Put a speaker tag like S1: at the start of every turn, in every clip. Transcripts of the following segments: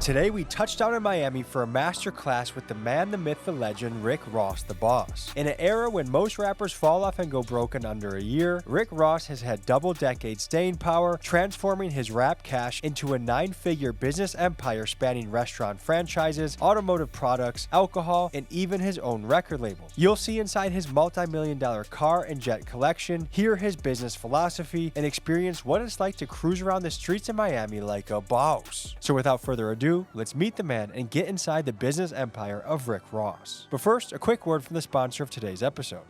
S1: Today we touched down in Miami for a master class with the man, the myth, the legend, Rick Ross, the boss. In an era when most rappers fall off and go broke in under a year, Rick Ross has had double-decade staying power, transforming his rap cash into a 9-figure business empire spanning restaurant franchises, automotive products, alcohol, and even his own record label. You'll see inside his multi-million-dollar car and jet collection, hear his business philosophy, and experience what it's like to cruise around the streets of Miami like a boss. So without further ado, let's meet the man and get inside the business empire of Rick Ross. But first, a quick word from the sponsor of today's episode.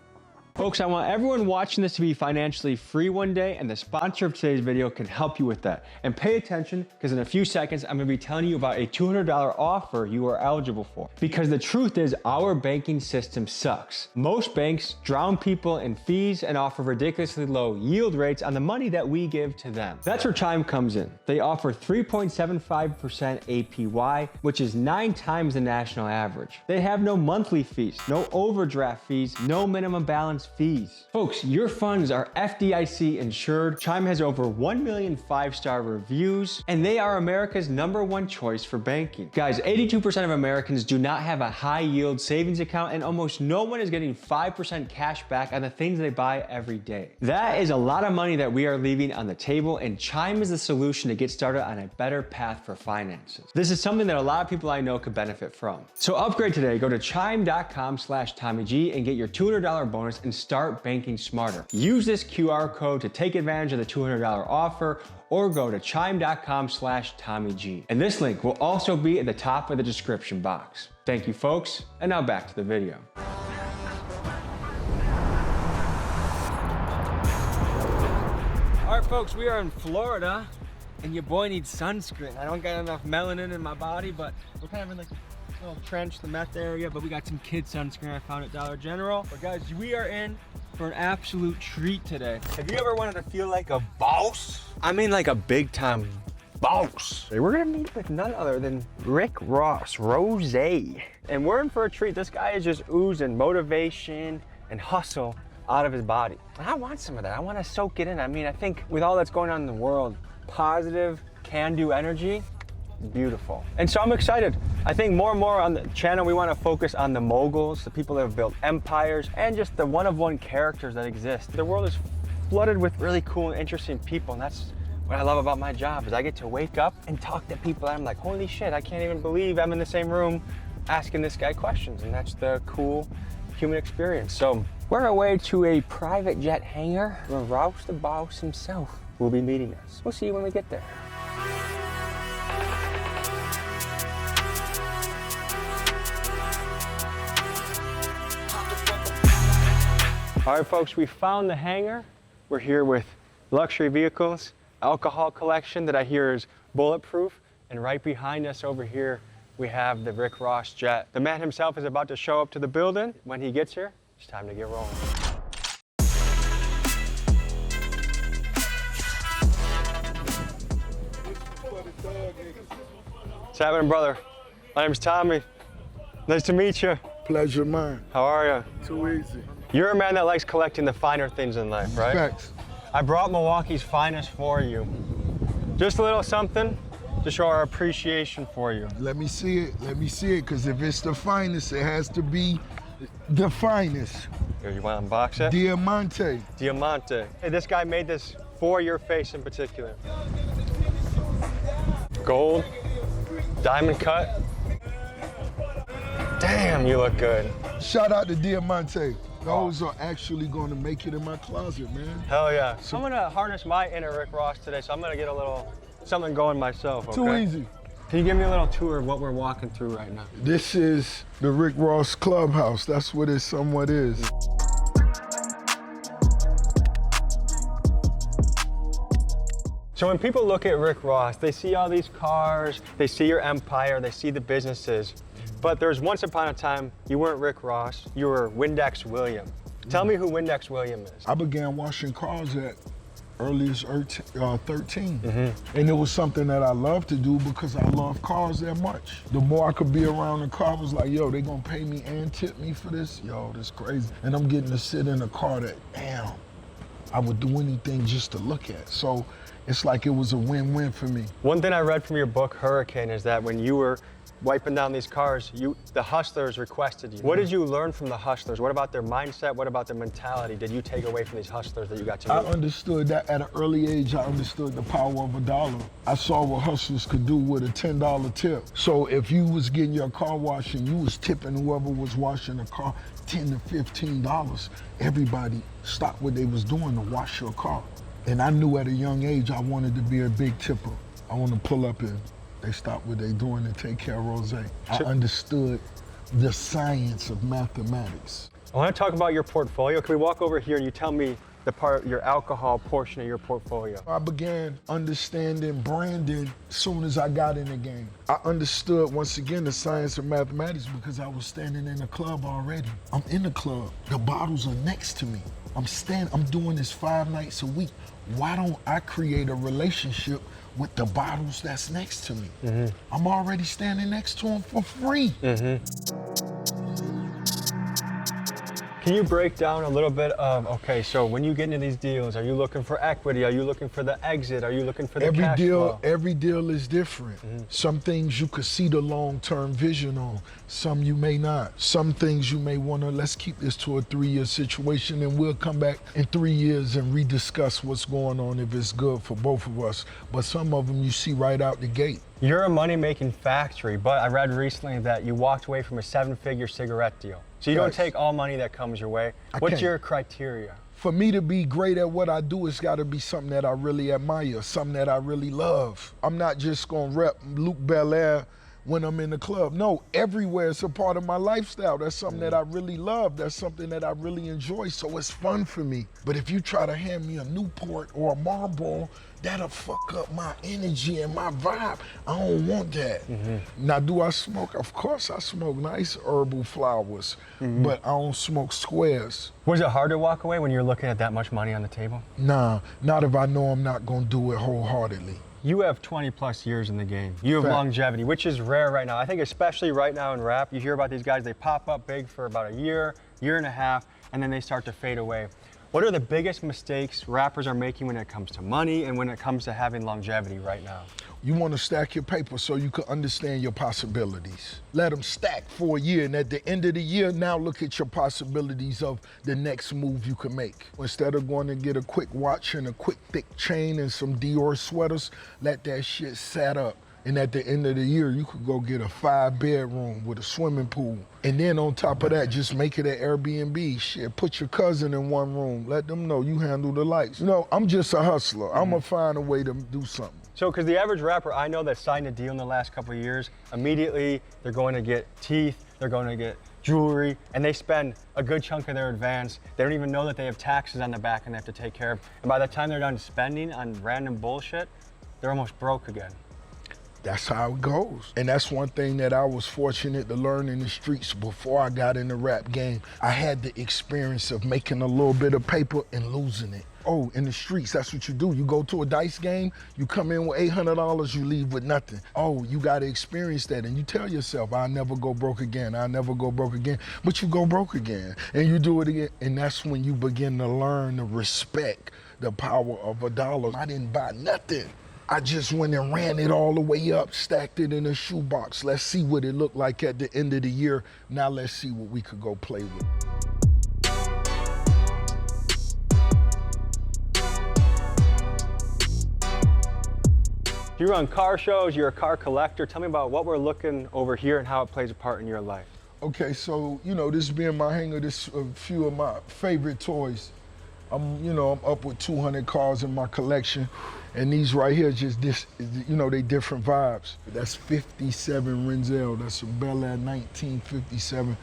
S1: Folks, I want everyone watching this to be financially free one day, and the sponsor of today's video can help you with that. And pay attention, because in a few seconds, I'm gonna be telling you about a $200 offer you are eligible for. Because the truth is, our banking system sucks. Most banks drown people in fees and offer ridiculously low yield rates on the money that we give to them. That's where Chime comes in. They offer 3.75% APY, which is 9 times the national average. They have no monthly fees, no overdraft fees, no minimum balance fees. Folks, your funds are FDIC insured. Chime has over 1 million 5-star reviews, and they are America's #1 choice for banking. Guys, 82% of Americans do not have a high yield savings account, and almost no one is getting 5% cash back on the things they buy every day. That is a lot of money that we are leaving on the table, and Chime is the solution to get started on a better path for finances. This is something that a lot of people I know could benefit from. So upgrade today. Go to chime.com/TommyG and get your $200 bonus and start banking smarter. Use this QR code to take advantage of the $200 offer, or go to chime.com/TommyG. And this link will also be at the top of the description box. Thank you, folks, and now back to the video. All right, folks, we are in Florida, and your boy needs sunscreen. I don't got enough melanin in my body, but we're kind of in like little trench, the meth area, but we got some kid sunscreen I found at Dollar General. But guys, we are in for an absolute treat today. Have you ever wanted to feel like a boss? I mean like a big time boss. We're gonna meet with none other than Rick Ross, Rose. And we're in for a treat. This guy is just oozing motivation and hustle out of his body. And I want some of that. I want to soak it in. I mean, I think with all that's going on in the world, positive, can-do energy, beautiful. And so I'm excited. I think more and more on the channel, we want to focus on the moguls, the people that have built empires, and just the one-of-one characters that exist. The world is flooded with really cool and interesting people, and that's what I love about my job, is I get to wake up and talk to people that I'm like, holy shit, I can't even believe I'm in the same room asking this guy questions, and that's the cool human experience. So we're on our way to a private jet hangar where Ross the boss himself will be meeting us. We'll see you when we get there. All right, folks, we found the hangar. We're here with luxury vehicles, alcohol collection that I hear is bulletproof, and right behind us over here, we have the Rick Ross jet. The man himself is about to show up to the building. When he gets here, it's time to get rolling. What's happening, brother? My name's Tommy. Nice to meet you.
S2: Pleasure mine.
S1: How are you?
S2: Too easy.
S1: You're a man that likes collecting the finer things in life, right?
S2: Facts.
S1: I brought Milwaukee's finest for you. Just a little something to show our appreciation for you.
S2: Let me see it. Let me see it, because if it's the finest, it has to be the finest.
S1: Here, you want to unbox it?
S2: Diamanté.
S1: Diamanté. Hey, this guy made this for your face in particular. Gold, diamond cut. Damn, you look good.
S2: Shout out to Diamanté. Those are actually going to make it in my closet, man.
S1: Hell yeah. So I'm gonna harness my inner Rick Ross today, so I'm gonna get a little something going myself, okay?
S2: Too easy.
S1: Can you give me a little tour of what we're walking through right now?
S2: This is the Rick Ross Clubhouse. That's what it somewhat is.
S1: So when people look at Rick Ross, they see all these cars, they see your empire, they see the businesses. But there's once upon a time, you weren't Rick Ross, you were Windex William. Tell me who Windex William is.
S2: I began washing cars at early as 13. And it was something that I loved to do because I love cars that much. The more I could be around the car, I was like, yo, they gonna pay me and tip me for this? Yo, this crazy. And I'm getting to sit in a car that, damn, I would do anything just to look at. So it's like it was a win-win for me.
S1: One thing I read from your book, Hurricane, is that when you were wiping down these cars, the hustlers requested you. What did you learn from the hustlers? What about their mindset? What about their mentality did you take away from these hustlers that you got to meet?
S2: I understood that at an early age. I understood the power of $1. I saw what hustlers could do with a $10 tip. So if you was getting your car washed and you was tipping whoever was washing the car $10 to $15, everybody stopped what they was doing to wash your car. And I knew at a young age I wanted to be a big tipper. I want to pull up and they stop what they're doing and take care of Rose. I understood the science of mathematics.
S1: I want to talk about your portfolio. Can we walk over here and you tell me your alcohol portion of your portfolio?
S2: I began understanding branding as soon as I got in the game. I understood, once again, the science of mathematics because I was standing in the club already. I'm in the club. The bottles are next to me. I'm doing this 5 nights a week. Why don't I create a relationship with the bottles that's next to me? I'm already standing next to them for free. Can you break down a little bit of, okay, so when you get into these deals, are you looking for equity? Are you looking for the exit? Are you looking for the cash flow? Every deal is different. Some things you could see the long-term vision on. Some you may not. Some things you may want to, let's keep this to a 3-year situation and we'll come back in 3 years and rediscuss what's going on if it's good for both of us. But some of them you see right out the gate.
S1: You're a money-making factory, but I read recently that you walked away from a 7-figure cigarette deal. So you don't take all money that comes your way. What's your criteria?
S2: For me to be great at what I do, it's gotta be something that I really admire, something that I really love. I'm not just gonna rep Luke Belair when I'm in the club. No, everywhere it's a part of my lifestyle. That's something that I really love. That's something that I really enjoy, so it's fun for me. But if you try to hand me a Newport or a Marlboro, that'll fuck up my energy and my vibe. I don't want that. Now, do I smoke? Of course I smoke nice herbal flowers, but I don't smoke squares.
S1: Was it hard to walk away when you're looking at that much money on the table?
S2: Nah, not if I know I'm not gonna do it wholeheartedly.
S1: You have 20 plus years in the game. You have longevity, which is rare right now. I think especially right now in rap, you hear about these guys, they pop up big for about a year, year and a half, and then they start to fade away. What are the biggest mistakes rappers are making when it comes to money and when it comes to having longevity right now?
S2: You want to stack your paper so you can understand your possibilities. Let them stack for a year, and at the end of the year, now look at your possibilities of the next move you can make. Instead of going to get a quick watch and a quick thick chain and some Dior sweaters, let that shit set up. And at the end of the year, you could go get a 5-bedroom with a swimming pool. And then on top of that, just make it an Airbnb. Shit, put your cousin in one room. Let them know you handle the lights. You know, I'm just a hustler. I'm gonna find a way to do something.
S1: So, because the average rapper I know that signed a deal in the last couple of years, immediately they're going to get teeth, they're going to get jewelry, and they spend a good chunk of their advance. They don't even know that they have taxes on the back and they have to take care of. And by the time they're done spending on random bullshit, they're almost broke again.
S2: That's how it goes. And that's one thing that I was fortunate to learn in the streets before I got in the rap game. I had the experience of making a little bit of paper and losing it. Oh, in the streets, that's what you do. You go to a dice game, you come in with $800, you leave with nothing. Oh, you gotta experience that. And you tell yourself, I'll never go broke again, I'll never go broke again. But you go broke again, and you do it again. And that's when you begin to learn to respect the power of $1. I didn't buy nothing. I just went and ran it all the way up, stacked it in a shoebox. Let's see what it looked like at the end of the year. Now let's see what we could go play with.
S1: You run car shows, you're a car collector. Tell me about what we're looking over here and how it plays a part in your life.
S2: Okay, so, you know, this being my hangar, this a few of my favorite toys. I'm up with 200 cars in my collection. And these right here, just this, you know, they different vibes. That's 57 Renzel, that's a Bel Air 1957.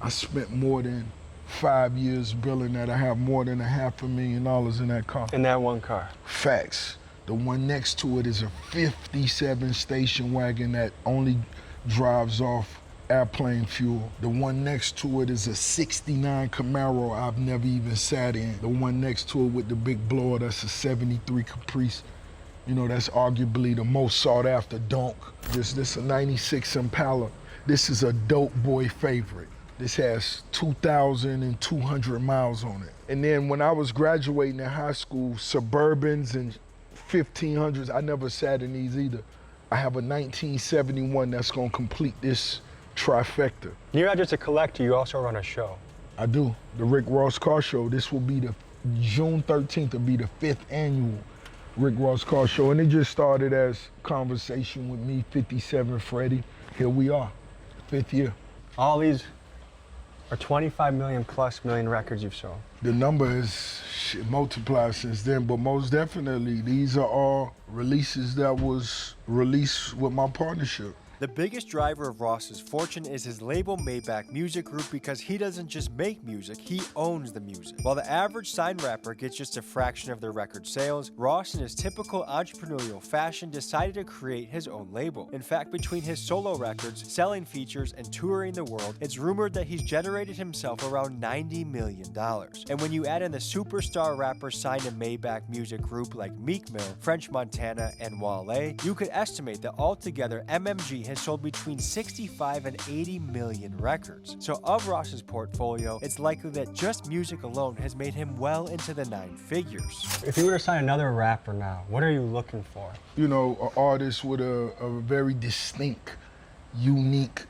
S2: I spent more than 5 years building that. I have more than $500,000 in that car.
S1: In that one car?
S2: Facts. The one next to it is a 57 station wagon that only drives off airplane fuel. The one next to it is a 69 Camaro I've never even sat in. The one next to it with the big blower, that's a 73 Caprice. You know, that's arguably the most sought after donk. This a 96 Impala. This is a dope boy favorite. This has 2,200 miles on it. And then when I was graduating in high school, Suburbans and 1500s. I never sat in these either. I have a 1971 that's gonna complete this trifecta.
S1: You're not just a collector, you also run a show.
S2: I do. The Rick Ross Car Show. This will be June 13th will be the 5th annual Rick Ross Car Show. And it just started as conversation with me, 57 Freddie. Here we are, 5th year.
S1: All these are 25 million plus records you've sold.
S2: The number has multiplied since then, but most definitely, these are all releases that was released with my partnership.
S1: The biggest driver of Ross's fortune is his label Maybach Music Group, because he doesn't just make music, he owns the music. While the average signed rapper gets just a fraction of their record sales, Ross in his typical entrepreneurial fashion decided to create his own label. In fact, between his solo records, selling features, and touring the world, it's rumored that he's generated himself around $90 million. And when you add in the superstar rappers signed to Maybach Music Group like Meek Mill, French Montana, and Wale, you could estimate that altogether MMG has sold between 65 and 80 million records. So of Ross's portfolio, it's likely that just music alone has made him well into the 9 figures. If you were to sign another rapper now, what are you looking for?
S2: You know, an artist with a very distinct, unique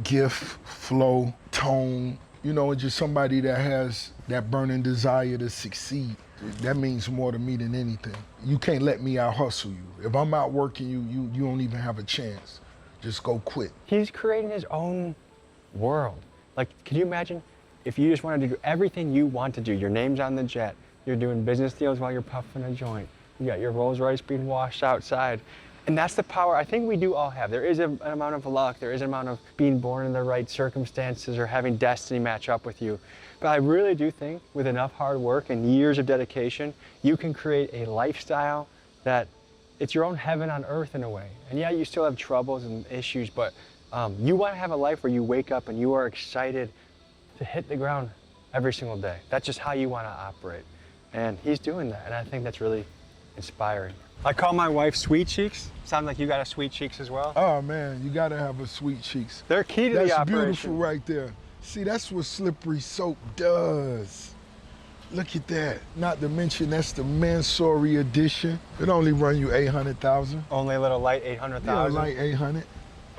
S2: gift, flow, tone, you know, and just somebody that has that burning desire to succeed. That means more to me than anything. You can't let me out hustle you. If I'm out working you, you don't even have a chance. Just go quit.
S1: He's creating his own world. Like, can you imagine if you just wanted to do everything you want to do? Your name's on the jet, you're doing business deals while you're puffing a joint, you got your Rolls Royce being washed outside. And that's the power I think we do all have. There is an amount of luck, there is an amount of being born in the right circumstances or having destiny match up with you. But I really do think with enough hard work and years of dedication, you can create a lifestyle that it's your own heaven on earth in a way. And yeah, you still have troubles and issues, but you want to have a life where you wake up and you are excited to hit the ground every single day. That's just how you want to operate. And he's doing that, and I think that's really inspiring. I call my wife Sweet Cheeks. Sounds like you got a Sweet Cheeks as well?
S2: Oh man, you gotta have a Sweet Cheeks.
S1: They're key to the operation.
S2: That's beautiful right there. See, that's what slippery soap does. Look at that. Not to mention, that's the Mansory edition. It only run you 800,000.
S1: Only a little light 800,000?
S2: Yeah, light 800.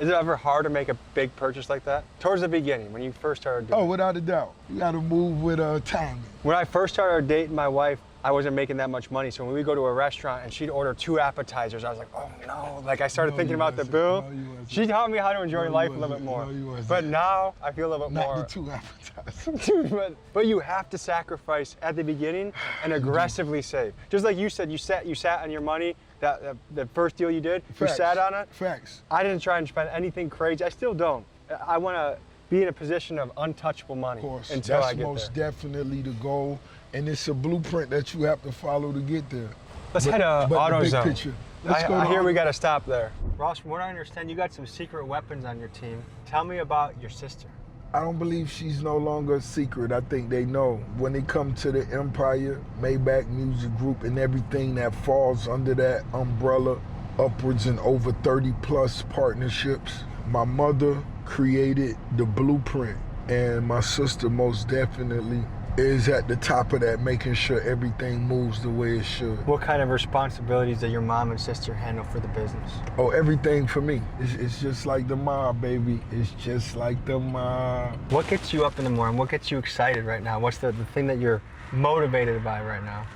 S1: Is it ever hard to make a big purchase like that? Towards the beginning, when you first started doing it?
S2: Oh, without a doubt. You gotta move with timing.
S1: When I first started dating my wife, I wasn't making that much money, so when we go to a restaurant and she'd order 2 appetizers, I was like, oh no. Like I started thinking about the bill. She taught me how to enjoy life a little bit more. But now I feel a little bit more.
S2: Not the 2 appetizers.
S1: but you have to sacrifice at the beginning and aggressively save. Just like you said, you sat on your money. The first deal you did,
S2: Facts.
S1: You sat on it.
S2: Facts.
S1: I didn't try and spend anything crazy. I still don't. I want to be in a position of untouchable money until I get there.
S2: That's most definitely the goal. And it's a blueprint that you have to follow to get there.
S1: Let's head to AutoZone.
S2: Let's go.
S1: I hear we got to stop there. Ross, from what I understand, you got some secret weapons on your team. Tell me about your sister.
S2: I don't believe she's no longer a secret. I think they know. When it comes to the Empire, Maybach Music Group, and everything that falls under that umbrella, upwards and over 30 plus partnerships, my mother created the blueprint, and my sister most definitely is at the top of that, making sure everything moves the way it should.
S1: What kind of responsibilities do your mom and sister handle for the business?
S2: Oh, everything for me. It's just like the mob, baby. It's just like the mob.
S1: What gets you up in the morning? What gets you excited right now? What's the thing that you're motivated by right now?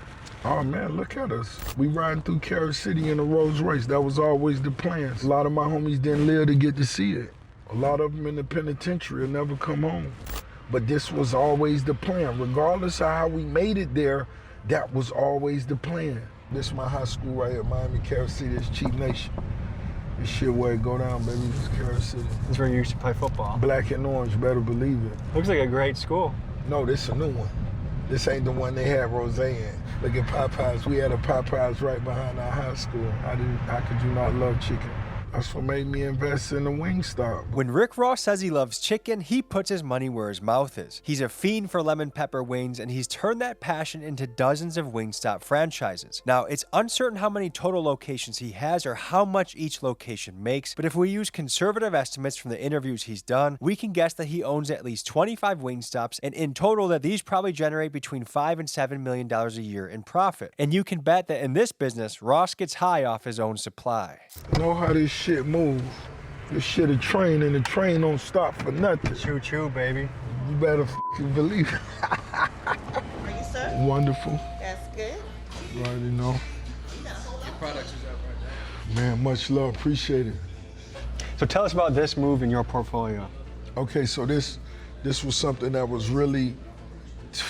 S2: Oh man, look at us. We riding through Carol City in a Rolls Royce. That was always the plan. A lot of my homies didn't live to get to see it. A lot of them in the penitentiary will never come home. But this was always the plan. Regardless of how we made it there, that was always the plan. This is my high school right here, Miami, Carol City. It's Chief Nation. This shit where it go down, baby. This is Carol City.
S1: This is where you used to play football.
S2: Black and orange, better believe it.
S1: Looks like a great school.
S2: No, this is a new one. This ain't the one they had Rose in. Look at Popeyes. We had a Popeyes right behind our high school. How could you not love chicken? That's what made me invest in the Wingstop.
S1: When Rick Ross says he loves chicken, he puts his money where his mouth is. He's a fiend for lemon pepper wings, and he's turned that passion into dozens of Wingstop franchises. Now, it's uncertain how many total locations he has or how much each location makes, but if we use conservative estimates from the interviews he's done, we can guess that he owns at least 25 Wingstops, and in total that these probably generate between $5 and $7 million a year in profit. And you can bet that in this business, Ross gets high off his own supply.
S2: Know how this shit move. This shit a train, and the train don't stop for nothing.
S1: Choo choo, baby.
S2: You better f***ing believe it.
S3: Are you, sir?
S2: Wonderful.
S3: That's good.
S2: You already know.
S1: Your products is up right now.
S2: Man, much love, appreciate it.
S1: So tell us about this move in your portfolio.
S2: Okay, so this was something that was really,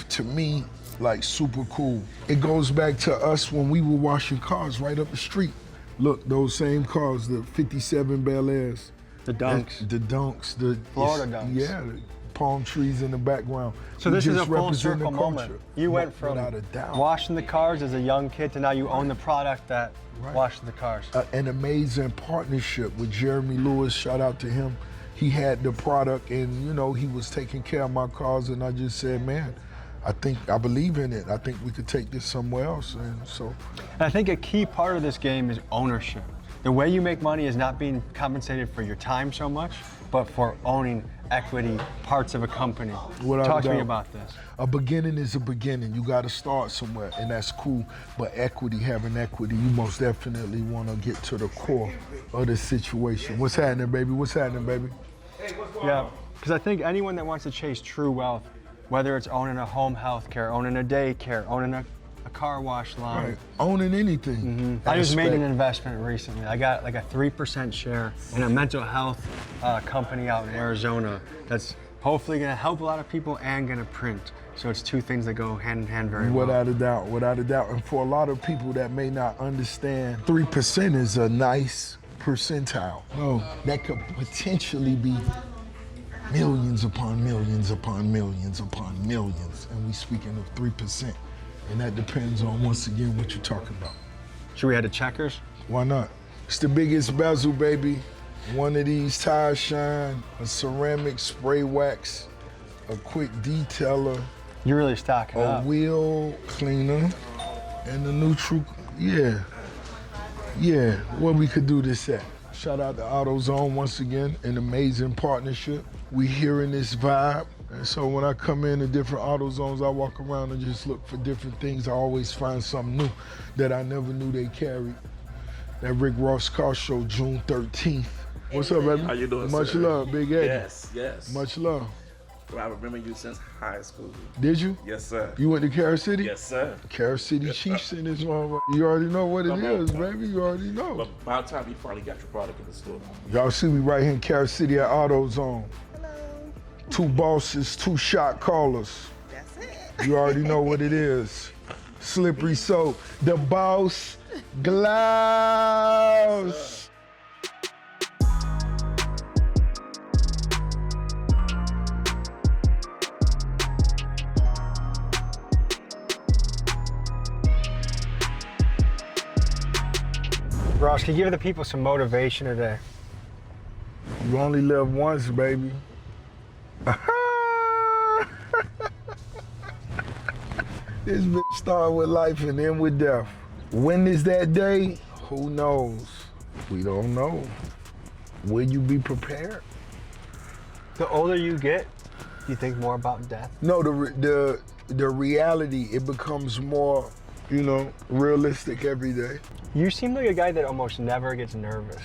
S2: to me, like super cool. It goes back to us when we were washing cars right up the street. Look, those same cars, the 57 Bel Airs.
S1: The Dunks.
S2: The Dunks. The
S1: Florida Dunks.
S2: Yeah, the palm trees in the background.
S1: So
S2: We
S1: this is
S2: just
S1: a full
S2: represent the
S1: circle moment.
S2: culture.
S1: You went from
S2: Without a doubt.
S1: washing the cars as a young kid to now you own the product that washes the cars.
S2: An amazing partnership with Jeremy Lewis. Shout out to him. He had the product, and you know he was taking care of my cars, and I just said, man, I believe in it. I think we could take this somewhere else, and so.
S1: And I think a key part of this game is ownership. The way you make money is not being compensated for your time so much, but for owning equity parts of a company. Talk to me about this.
S2: A beginning is a beginning. You got to start somewhere, and that's cool. But having equity, you most definitely want to get to the core of the situation. What's happening, baby? What's happening, baby?
S1: Yeah, because I think anyone that wants to chase true wealth, whether it's owning a home health care, owning a daycare, owning a car wash line.
S2: Right. Owning anything.
S1: I just made an investment recently. I got like a 3% share in a mental health company out in Arizona that's hopefully gonna help a lot of people and gonna print. So it's two things that go hand in hand very well.
S2: Without a doubt, without a doubt. And for a lot of people that may not understand, 3% is a nice percentile. No, that could potentially be millions upon millions upon millions upon millions. And we speaking of 3%. And that depends on, once again, what you're talking about.
S1: Should we head to Checkers?
S2: Why not? It's the biggest bezel, baby. One of these tire shine, a ceramic spray wax, a quick detailer.
S1: You're really stocking up.
S2: A wheel cleaner, and a neutral, yeah. Where we could do this at. Shout out to AutoZone once again, an amazing partnership. We hearing this vibe. And so when I come into different AutoZones, I walk around and just look for different things. I always find something new that I never knew they carried. That Rick Ross Car Show, June 13th. What's up, baby?
S4: How you doing,
S2: Much
S4: sir?
S2: love, Big Eddie.
S4: Yes.
S2: Much love.
S4: Well, I remember you since high school.
S2: Did you?
S4: Yes, sir.
S2: You went to Carol City?
S4: Yes, sir.
S2: Carol City Chiefs in this motherfucker. You already know what it is, baby. You already know.
S4: But by the time you finally got your product in the store.
S2: Y'all see me right here in Carol City at AutoZone.
S3: Hello.
S2: 2 bosses, 2 shot callers.
S3: That's it.
S2: You already know what it is. Slippery soap. The Boss Gloves.
S1: Ross, can you give the people some motivation today?
S2: You only live once, baby. This bitch start with life and end with death. When is that day? Who knows? We don't know. Will you be prepared?
S1: The older you get, you think more about death?
S2: No, the reality, it becomes more, realistic every day.
S1: You seem like a guy that almost never gets nervous.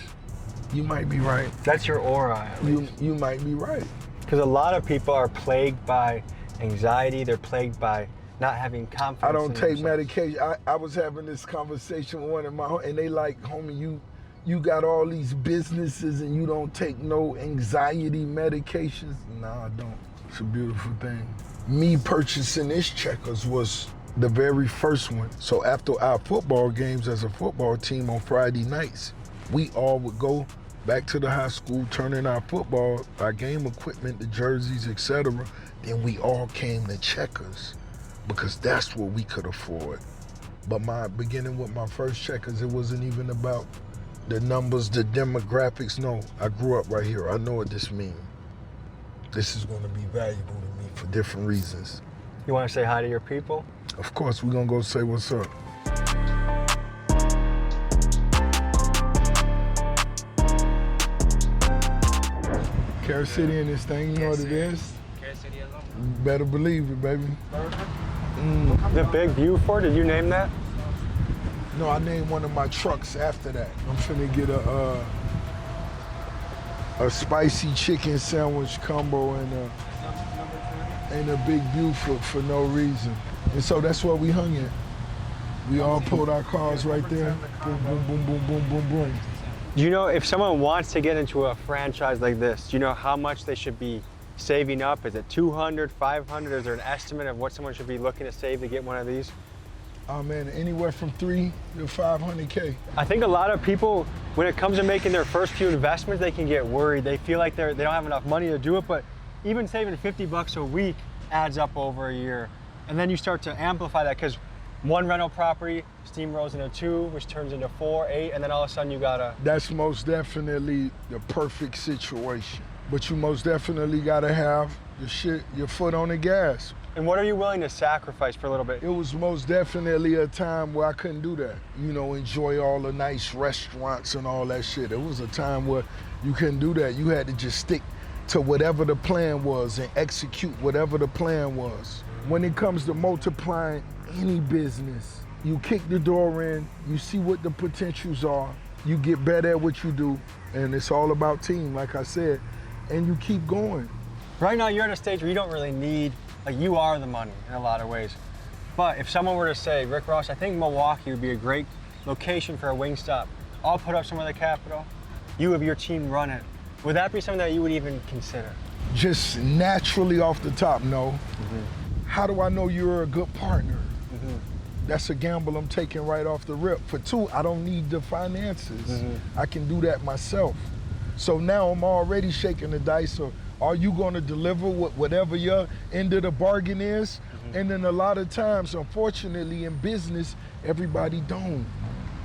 S2: You might be right.
S1: That's your aura, at least.
S2: You might be right.
S1: Because a lot of people are plagued by anxiety. They're plagued by not having confidence.
S2: I don't
S1: in
S2: take
S1: themselves.
S2: medication. I was having this conversation with one of my, and they like, homie, you got all these businesses and you don't take no anxiety medications? No, I don't. It's a beautiful thing. Me purchasing this Checkers was the very first one. So after our football games as a football team on Friday nights, we all would go back to the high school, turn in our football, our game equipment, the jerseys, etc. Then we all came to Checkers because that's what we could afford. But beginning with my first Checkers, it wasn't even about the numbers, the demographics. No, I grew up right here. I know what this means. This is going to be valuable to me for different reasons.
S1: You want to say hi to your people?
S2: Of course, we're going to go say what's up. Carrot City in this thing, you know what it is?
S5: Carrot City alone.
S2: You better believe it, baby.
S1: The Big Buford, did you name that?
S2: No, I named one of my trucks after that. I'm finna get a spicy chicken sandwich combo and a Big Buford for no reason. And so that's where we hung at. We all pulled our cars right there. Boom, boom, boom, boom, boom, boom, boom.
S1: Do you know if someone wants to get into a franchise like this, do you know how much they should be saving up? Is it 200, 500? Is there an estimate of what someone should be looking to save to get one of these?
S2: Oh man, anywhere from 3 to 500K.
S1: I think a lot of people, when it comes to making their first few investments, they can get worried. They feel like they don't have enough money to do it, but even saving 50 bucks a week adds up over a year. And then you start to amplify that because one rental property steamrolls into 2, which turns into 4, 8, and then all of a sudden you gotta...
S2: That's most definitely the perfect situation. But you most definitely gotta have your foot on the gas.
S1: And what are you willing to sacrifice for a little bit?
S2: It was most definitely a time where I couldn't do that. You know, enjoy all the nice restaurants and all that shit. It was a time where you couldn't do that. You had to just stick to whatever the plan was and execute whatever the plan was. When it comes to multiplying any business, you kick the door in, you see what the potentials are, you get better at what you do, and it's all about team, like I said, and you keep going.
S1: Right now you're at a stage where you don't really need, like you are the money in a lot of ways. But if someone were to say, Rick Ross, I think Milwaukee would be a great location for a Wingstop. I'll put up some of the capital, you have your team run it. Would that be something that you would even consider?
S2: Just naturally off the top, no. How do I know you're a good partner? That's a gamble I'm taking right off the rip. For 2, I don't need the finances. I can do that myself. So now I'm already shaking the dice of, are you gonna deliver whatever your end of the bargain is? And then a lot of times, unfortunately in business, everybody don't.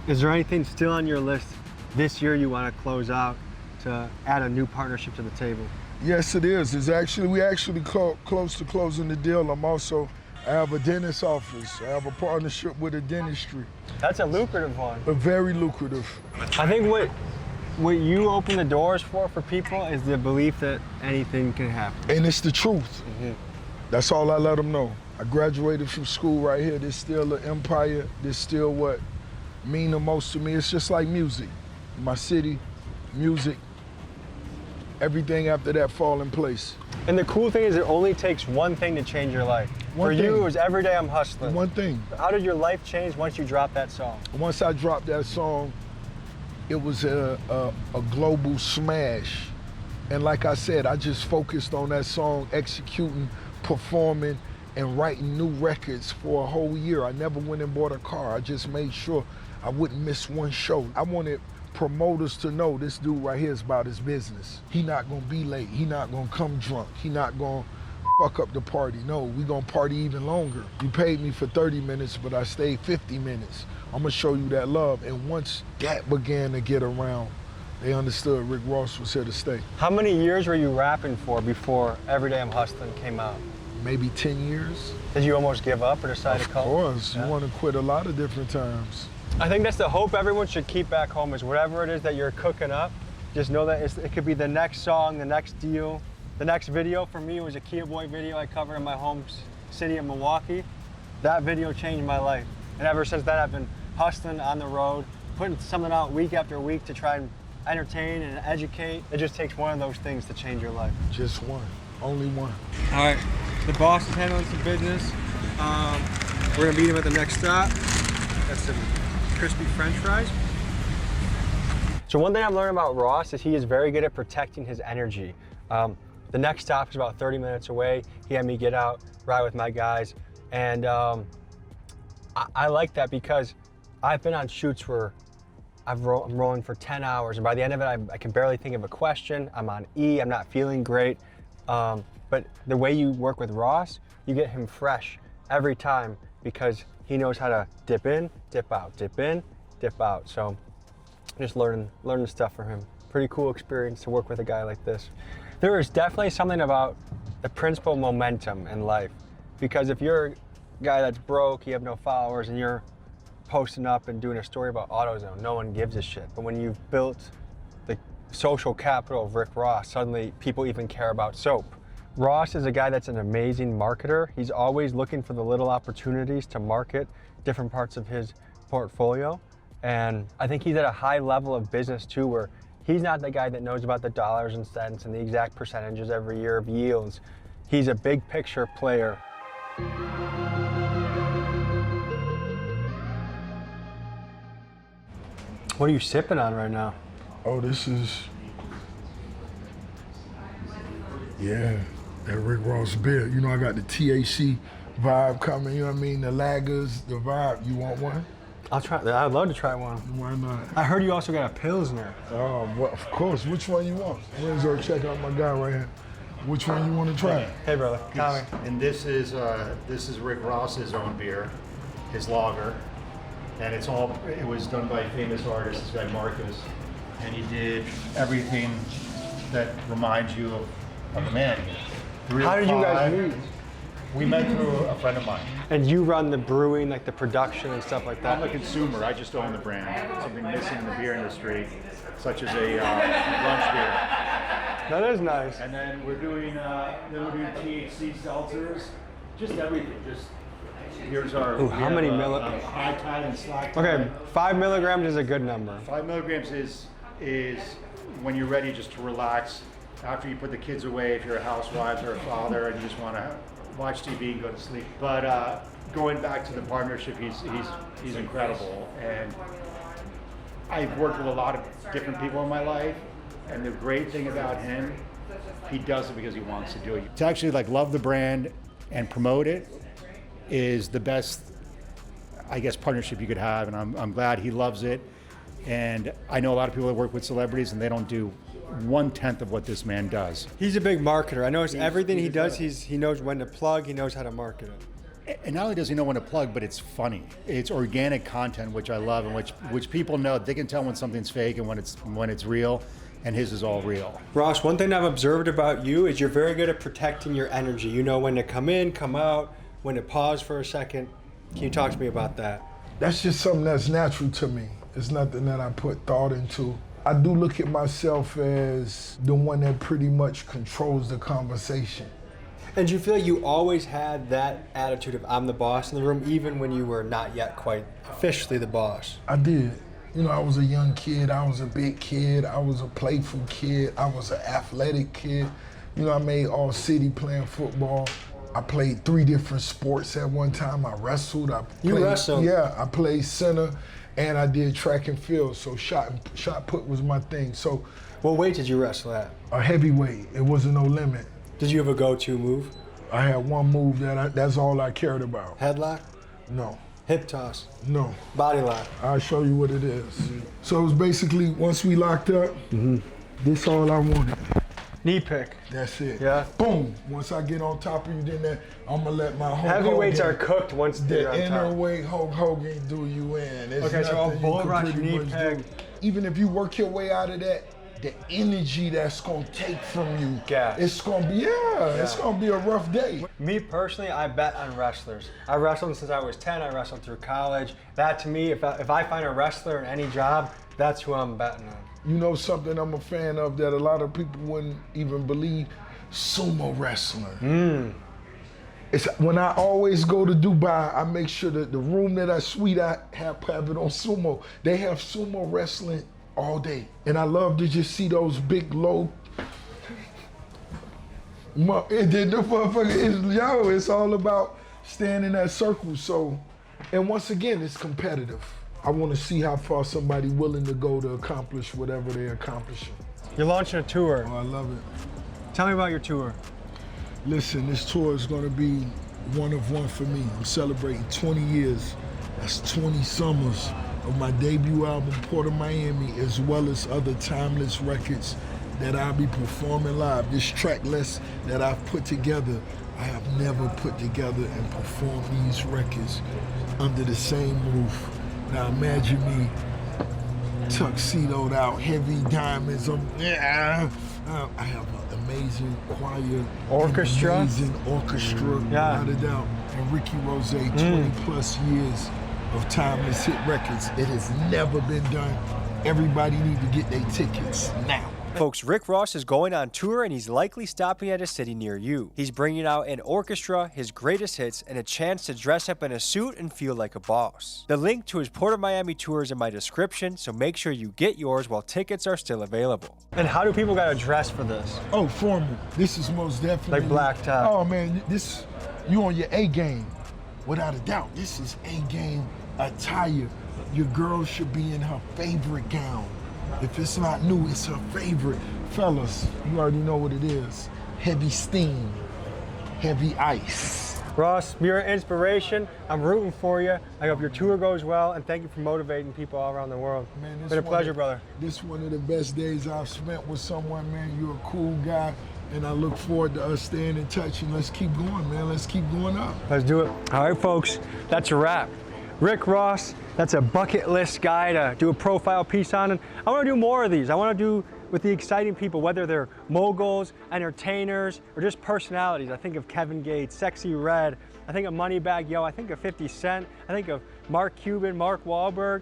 S1: Is there anything still on your list this year you wanna close out to add a new partnership to the table?
S2: Yes, it is. We actually close to closing the deal. I have a dentist office. I have a partnership with a dentistry.
S1: That's a lucrative one.
S2: A very lucrative.
S1: I think what you open the doors for people is the belief that anything can happen.
S2: And it's the truth. That's all I let them know. I graduated from school right here. This still an empire. This still what mean the most to me. It's just like music. My city, music, everything after that fall in place.
S1: And the cool thing is it only takes one thing to change your life. For you, it was every day I'm hustling.
S2: One thing.
S1: How did your life change once you dropped that song?
S2: Once I dropped that song, it was a global smash. And like I said, I just focused on that song, executing, performing, and writing new records for a whole year. I never went and bought a car. I just made sure I wouldn't miss one show. I wanted promoters to know this dude right here is about his business. He not gonna be late. He not gonna come drunk. He not gonna fuck up the party. No, we gonna party even longer. You paid me for 30 minutes, but I stayed 50 minutes. I'm gonna show you that love. And once that began to get around, they understood Rick Ross was here to stay.
S1: How many years were you rapping for before Every Day I'm Hustling came out?
S2: Maybe 10 years.
S1: Did you almost give up or decide to call?
S2: Of course, you wanna quit a lot of different times.
S1: I think that's the hope everyone should keep back home is whatever it is that you're cooking up, just know that it could be the next song, the next deal. The next video for me was a Kia Boy video I covered in my home city of Milwaukee. That video changed my life. And ever since then, I've been hustling on the road, putting something out week after week to try and entertain and educate. It just takes one of those things to change your life.
S2: Just one, only one.
S1: All right, the boss is handling some business. We're gonna meet him at the next stop. That's some crispy French fries. So one thing I've learned about Ross is he is very good at protecting his energy. The next stop is about 30 minutes away. He had me get out, ride with my guys. And I like that because I've been on shoots where I'm rolling for 10 hours. And by the end of it, I can barely think of a question. I'm on E, I'm not feeling great. But the way you work with Ross, you get him fresh every time because he knows how to dip in, dip out, dip in, dip out. So just learning stuff from him. Pretty cool experience to work with a guy like this. There is definitely something about the principal momentum in life, because if you're a guy that's broke, you have no followers, and you're posting up and doing a story about AutoZone, no one gives a shit. But when you've built the social capital of Rick Ross, suddenly people even care about soap. Ross is a guy that's an amazing marketer. He's always looking for the little opportunities to market different parts of his portfolio. And I think he's at a high level of business too, where he's not the guy that knows about the dollars and cents and the exact percentages every year of yields. He's a big picture player. What are you sipping on right now?
S2: Oh, this is, yeah, that Rick Ross beer. You know, I got the THC vibe coming, you know what I mean? The lagers, the vibe. You want one?
S1: I'll try. I'd love to try one.
S2: Why not?
S1: I heard you also got a Pilsner.
S2: Oh, well, of course. Which one you want? Lorenzo, check out my guy right here. Which one you want to try?
S1: Hey, brother. Tommy.
S5: And this is Rick Ross's own beer, his lager, and it was done by a famous artist, this guy Marcus, and he did everything that reminds you of the man.
S1: How did you guys meet?
S5: We met through a friend of mine.
S1: And you run the brewing, like the production and stuff like that?
S5: I'm a consumer. I just own the brand. Something missing in the beer industry, such as a lunch beer.
S1: That is nice.
S5: And then we're doing THC seltzers, just everything. Just here's our.
S1: Ooh, how many
S5: high tide and slack tide.
S1: Okay, 5 milligrams is a good number.
S5: 5 milligrams is when you're ready just to relax after you put the kids away. If you're a housewife or a father and you just want to watch TV and go to sleep. But going back to the partnership, he's incredible, and I've worked with a lot of different people in my life, and the great thing about him, he does it because he wants to do it. To actually love the brand and promote it is the best, I guess, partnership you could have, and I'm glad he loves it. And I know a lot of people that work with celebrities and they don't do 1/10 of what this man does.
S1: He's a big marketer. I notice everything he does, he knows when to plug, he knows how to market it.
S5: And not only does he know when to plug, but it's funny. It's organic content, which I love, and which people know. They can tell when something's fake and when it's real, and his is all real.
S1: Ross, one thing I've observed about you is you're very good at protecting your energy. You know when to come in, come out, when to pause for a second. Can you talk to me about that?
S2: That's just something that's natural to me. It's nothing that I put thought into. I do look at myself as the one that pretty much controls the conversation.
S1: And do you feel like you always had that attitude of I'm the boss in the room, even when you were not yet quite officially the boss?
S2: I did. You know, I was a young kid, I was a big kid, I was a playful kid, I was an athletic kid. You know, I made all city playing football. I played 3 different sports at one time. I wrestled.
S1: You wrestled?
S2: Yeah, I played center. And I did track and field, so shot put was my thing. So,
S1: what weight did you wrestle at?
S2: A heavyweight. It wasn't no limit.
S1: Did you have a go-to move?
S2: I had one move that's all I cared about.
S1: Headlock?
S2: No.
S1: Hip toss?
S2: No.
S1: Body lock?
S2: I'll show you what it is. So it was basically once we locked up, this all I wanted.
S1: Knee pick.
S2: That's it.
S1: Yeah.
S2: Boom. Once I get on top of you, then I'm gonna let my Hulk
S1: Heavyweights
S2: Hogan,
S1: are cooked once they're on
S2: the inner
S1: top.
S2: weight Hulk Hogan do you in. It's
S1: okay, so a
S2: nothing
S1: bull
S2: you can
S1: rush
S2: pretty
S1: knee
S2: much
S1: pick.
S2: do. Even if you work your way out of that, the energy that's gonna take from you,
S1: Gas.
S2: it's gonna be it's gonna be a rough day.
S1: Me personally, I bet on wrestlers. I wrestled since I was 10. I wrestled through college. That to me, if I find a wrestler in any job, that's who I'm betting on.
S2: You know something I'm a fan of that a lot of people wouldn't even believe? Sumo wrestling. It's when I always go to Dubai, I make sure that the room that I suite I have it on sumo. They have sumo wrestling all day. And I love to just see those big low it's all about staying in that circle. So, and once again, it's competitive. I want to see how far somebody willing to go to accomplish whatever they're accomplishing.
S1: You're launching a tour.
S2: Oh, I love it.
S1: Tell me about your tour.
S2: Listen, this tour is going to be one of one for me. I'm celebrating 20 years. That's 20 summers of my debut album, Port of Miami, as well as other timeless records that I'll be performing live. This track list that I've put together, I have never put together and performed these records under the same roof. Now imagine me tuxedoed out, heavy diamonds. I have an amazing choir.
S1: Orchestra?
S2: Amazing orchestra,
S1: Yeah.
S2: without a doubt. And Ricky Rose, 20 plus years of timeless hit records. It has never been done. Everybody need to get their tickets now.
S1: Folks, Rick Ross is going on tour and he's likely stopping at a city near you. He's bringing out an orchestra, his greatest hits, and a chance to dress up in a suit and feel like a boss. The link to his Port of Miami tour is in my description, so make sure you get yours while tickets are still available. And how do people gotta dress for this?
S2: Oh, formal. This is most definitely.
S1: Like black tie.
S2: Oh man, this, you on your A game, without a doubt. This is A game attire. Your girl should be in her favorite gown. If it's not new, it's her favorite. Fellas, you already know what it is. Heavy steam, heavy ice.
S1: Ross, you're an inspiration. I'm rooting for you. I hope your tour goes well, and thank you for motivating people all around the world.
S2: Man,
S1: It's been a pleasure, brother.
S2: This one of the best days I've spent with someone, man. You're a cool guy, and I look forward to us staying in touch, and let's keep going, man. Let's keep going up.
S1: Let's do it. All right, folks, that's a wrap. Rick Ross, that's a bucket list guy to do a profile piece on. And I want to do more of these. I want to do with the exciting people, whether they're moguls, entertainers, or just personalities. I think of Kevin Gates, Sexy Red. I think of Moneybag Yo. I think of 50 Cent. I think of Mark Cuban, Mark Wahlberg.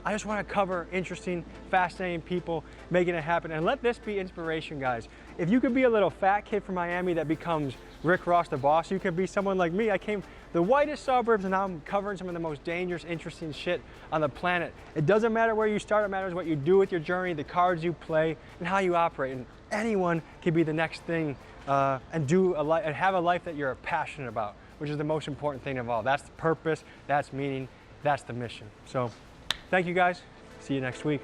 S1: I just want to cover interesting, fascinating people, making it happen. And let this be inspiration, guys. If you could be a little fat kid from Miami that becomes Rick Ross the boss, you could be someone like me. I came the whitest suburbs and now I'm covering some of the most dangerous, interesting shit on the planet. It doesn't matter where you start, it matters what you do with your journey, the cards you play, and how you operate. And anyone can be the next thing and have a life that you're passionate about, which is the most important thing of all. That's the purpose, that's meaning, that's the mission. So, thank you guys. See you next week.